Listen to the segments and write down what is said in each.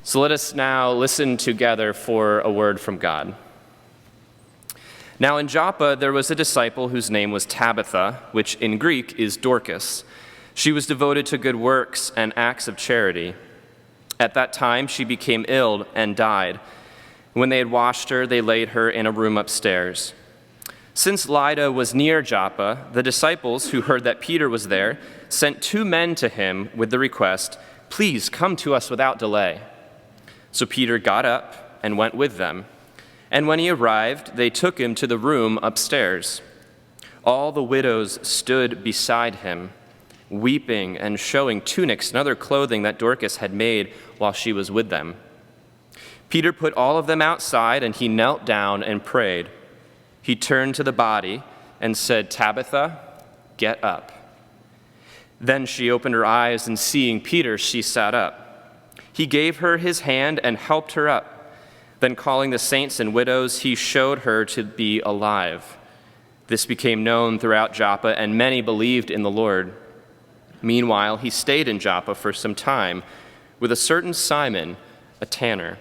So let us now listen together for a word from God. Now in Joppa there was a disciple whose name was Tabitha, which in Greek is Dorcas. She was devoted to good works and acts of charity. At that time she became ill and died. When they had washed her, they laid her in a room upstairs. Since Lydda was near Joppa, the disciples, who heard that Peter was there, sent 2 men to him with the request, "Please come to us without delay." So Peter got up and went with them. And when he arrived, they took him to the room upstairs. All the widows stood beside him, weeping and showing tunics and other clothing that Dorcas had made while she was with them. Peter put all of them outside, and he knelt down and prayed. He turned to the body and said, "Tabitha, get up." Then she opened her eyes, and seeing Peter, she sat up. He gave her his hand and helped her up. Then calling the saints and widows, he showed her to be alive. This became known throughout Joppa, and many believed in the Lord. Meanwhile, he stayed in Joppa for some time with a certain Simon, a tanner.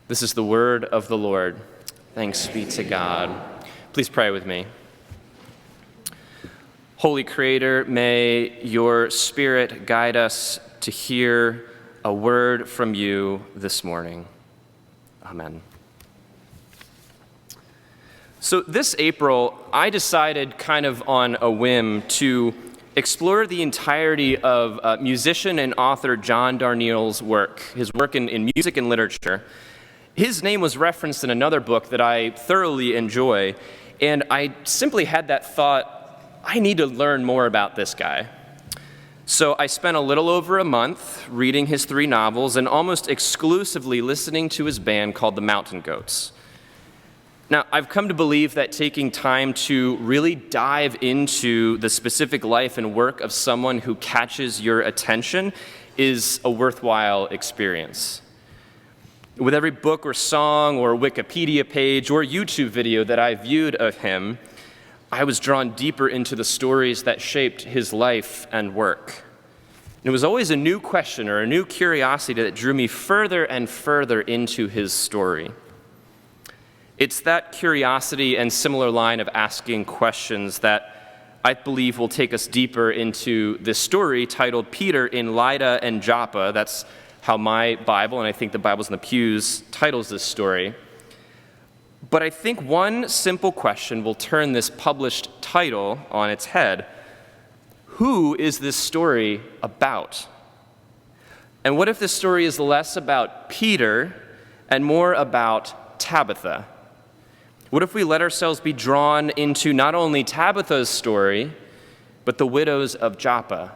This is the word of the Lord. Thanks be to God. Please pray with me. Holy Creator, may your Spirit guide us to hear a word from you this morning. Amen. So this April, I decided kind of on a whim to explore the entirety of musician and author John Darnielle's work, his work in music and literature. His name was referenced in another book that I thoroughly enjoy, and I simply had that thought, I need to learn more about this guy. So I spent a little over a month reading his 3 novels and almost exclusively listening to his band called the Mountain Goats. Now, I've come to believe that taking time to really dive into the specific life and work of someone who catches your attention is a worthwhile experience. With every book or song or Wikipedia page or YouTube video that I viewed of him, I was drawn deeper into the stories that shaped his life and work. And it was always a new question or a new curiosity that drew me further and further into his story. It's that curiosity and similar line of asking questions that I believe will take us deeper into this story titled Peter in Lydda and Joppa. That's how my Bible, and I think the Bibles in the pews, titles this story. But I think one simple question will turn this published title on its head. Who is this story about? And what if this story is less about Peter and more about Tabitha? What if we let ourselves be drawn into not only Tabitha's story, but the widows of Joppa?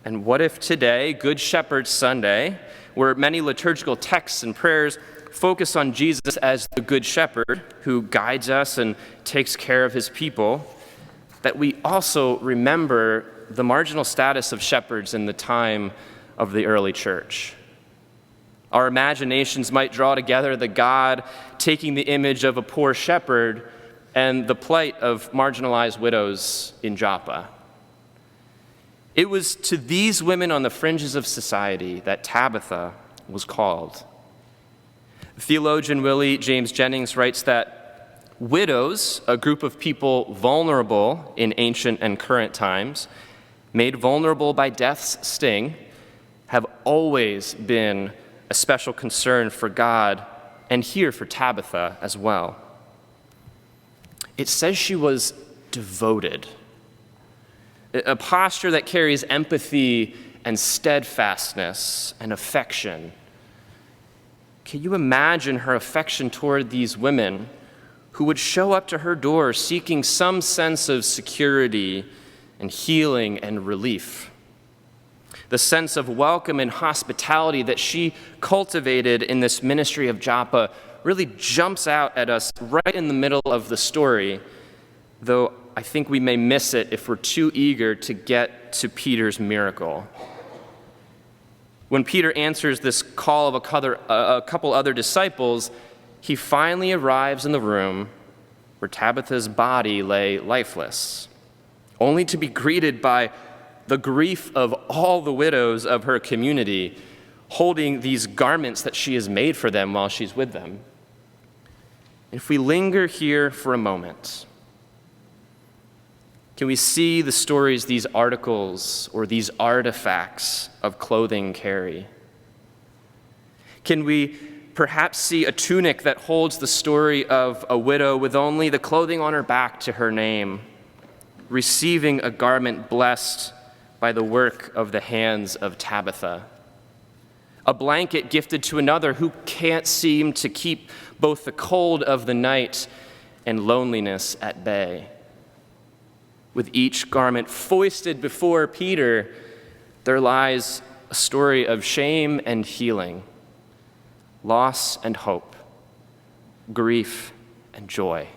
And what if today, Good Shepherd Sunday, where many liturgical texts and prayers focus on Jesus as the Good Shepherd who guides us and takes care of his people, that we also remember the marginal status of shepherds in the time of the early church? Our imaginations might draw together the God taking the image of a poor shepherd and the plight of marginalized widows in Joppa. It was to these women on the fringes of society that Tabitha was called. Theologian Willie James Jennings writes that widows, a group of people vulnerable in ancient and current times, made vulnerable by death's sting, have always been a special concern for God, and here for Tabitha as well. It says she was devoted, a posture that carries empathy and steadfastness and affection. Can you imagine her affection toward these women who would show up to her door seeking some sense of security and healing and relief? The sense of welcome and hospitality that she cultivated in this ministry of Joppa really jumps out at us right in the middle of the story, though I think we may miss it if we're too eager to get to Peter's miracle. When Peter answers this call of a couple other disciples, he finally arrives in the room where Tabitha's body lay lifeless, only to be greeted by the grief of all the widows of her community, holding these garments that she has made for them while she's with them. If we linger here for a moment, can we see the stories these articles or these artifacts of clothing carry? Can we perhaps see a tunic that holds the story of a widow with only the clothing on her back to her name, receiving a garment blessed by the work of the hands of Tabitha? A blanket gifted to another who can't seem to keep both the cold of the night and loneliness at bay. With each garment foisted before Peter, there lies a story of shame and healing, loss and hope, grief and joy.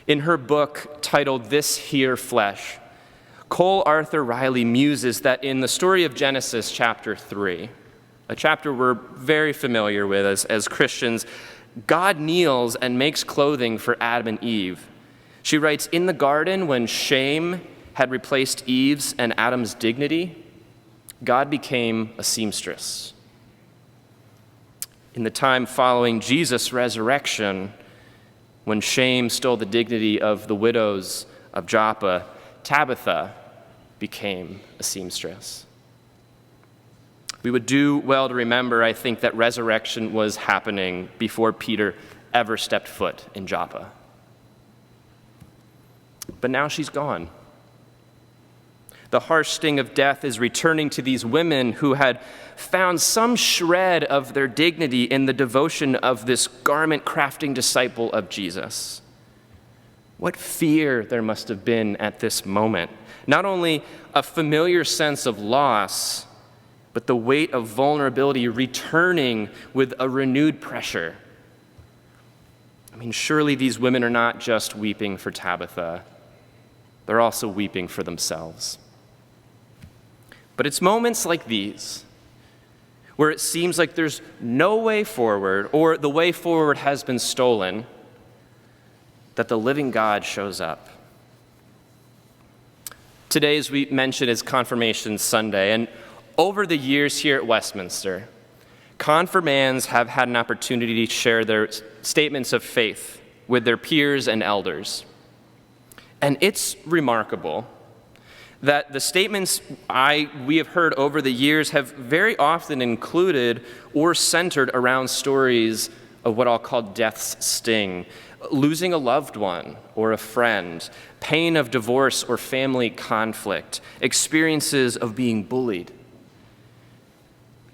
In her book titled This Here Flesh, Cole Arthur Riley muses that in the story of Genesis chapter 3, a chapter we're very familiar with as Christians, God kneels and makes clothing for Adam and Eve. She writes, in the garden when shame had replaced Eve's and Adam's dignity, God became a seamstress. In the time following Jesus' resurrection, when shame stole the dignity of the widows of Joppa, Tabitha became a seamstress. We would do well to remember, I think, that resurrection was happening before Peter ever stepped foot in Joppa. But now she's gone. The harsh sting of death is returning to these women who had found some shred of their dignity in the devotion of this garment-crafting disciple of Jesus. What fear there must have been at this moment. Not only a familiar sense of loss, but the weight of vulnerability returning with a renewed pressure. I mean, surely these women are not just weeping for Tabitha. They're also weeping for themselves. But it's moments like these where it seems like there's no way forward, or the way forward has been stolen, that the living God shows up. Today, as we mentioned, is Confirmation Sunday, and over the years here at Westminster, confirmands have had an opportunity to share their statements of faith with their peers and elders. And it's remarkable that the statements we have heard over the years have very often included or centered around stories of what I'll call death's sting, losing a loved one or a friend, pain of divorce or family conflict, experiences of being bullied.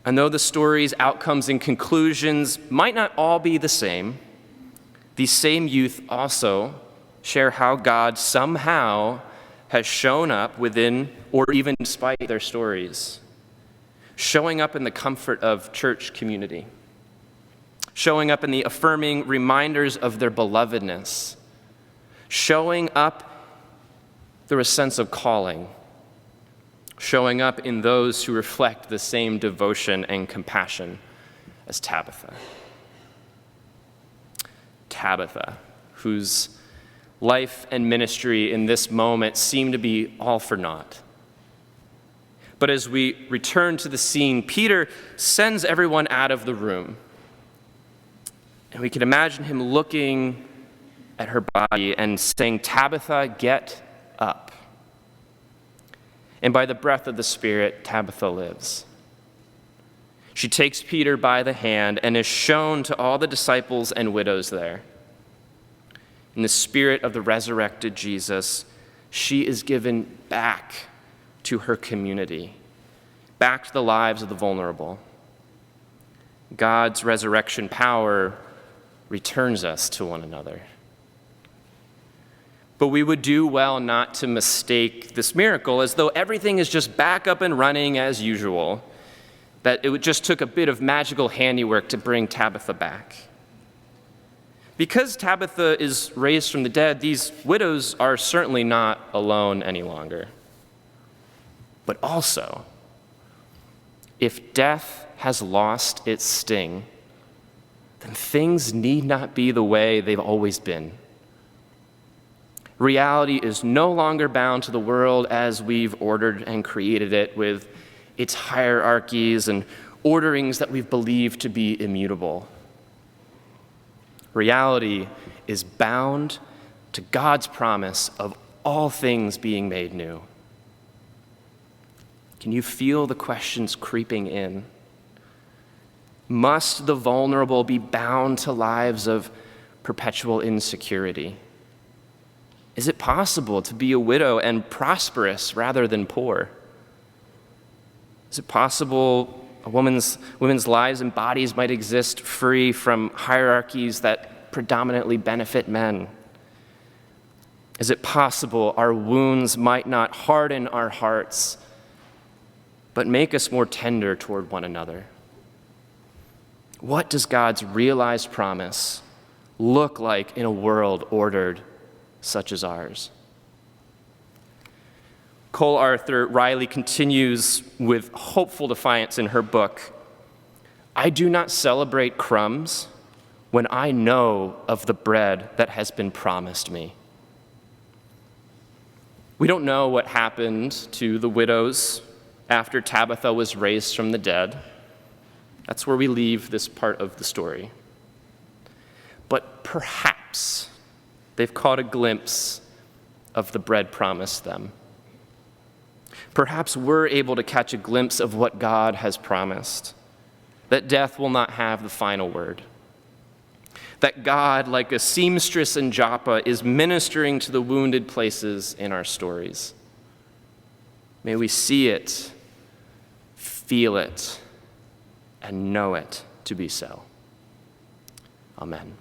And though the stories, outcomes, and conclusions might not all be the same, these same youth also share how God somehow has shown up within or even despite their stories, showing up in the comfort of church community, showing up in the affirming reminders of their belovedness, showing up through a sense of calling, showing up in those who reflect the same devotion and compassion as Tabitha. Tabitha, whose life and ministry in this moment seem to be all for naught. But as we return to the scene, Peter sends everyone out of the room. And we can imagine him looking at her body and saying, "Tabitha, get up." And by the breath of the Spirit, Tabitha lives. She takes Peter by the hand and is shown to all the disciples and widows there. In the spirit of the resurrected Jesus, she is given back to her community, back to the lives of the vulnerable. God's resurrection power returns us to one another. But we would do well not to mistake this miracle as though everything is just back up and running as usual, that it just took a bit of magical handiwork to bring Tabitha back. Because Tabitha is raised from the dead, these widows are certainly not alone any longer. But also, if death has lost its sting, then things need not be the way they've always been. Reality is no longer bound to the world as we've ordered and created it with its hierarchies and orderings that we've believed to be immutable. Reality is bound to God's promise of all things being made new. Can you feel the questions creeping in? Must the vulnerable be bound to lives of perpetual insecurity? Is it possible to be a widow and prosperous rather than poor? Is it possible a women's lives and bodies might exist free from hierarchies that predominantly benefit men? Is it possible our wounds might not harden our hearts, but make us more tender toward one another? What does God's realized promise look like in a world ordered such as ours? Cole Arthur Riley continues with hopeful defiance in her book, "I do not celebrate crumbs when I know of the bread that has been promised me." We don't know what happened to the widows after Tabitha was raised from the dead. That's where we leave this part of the story. But perhaps they've caught a glimpse of the bread promised them. Perhaps we're able to catch a glimpse of what God has promised, that death will not have the final word, that God, like a seamstress in Joppa, is ministering to the wounded places in our stories. May we see it, feel it, and know it to be so. Amen.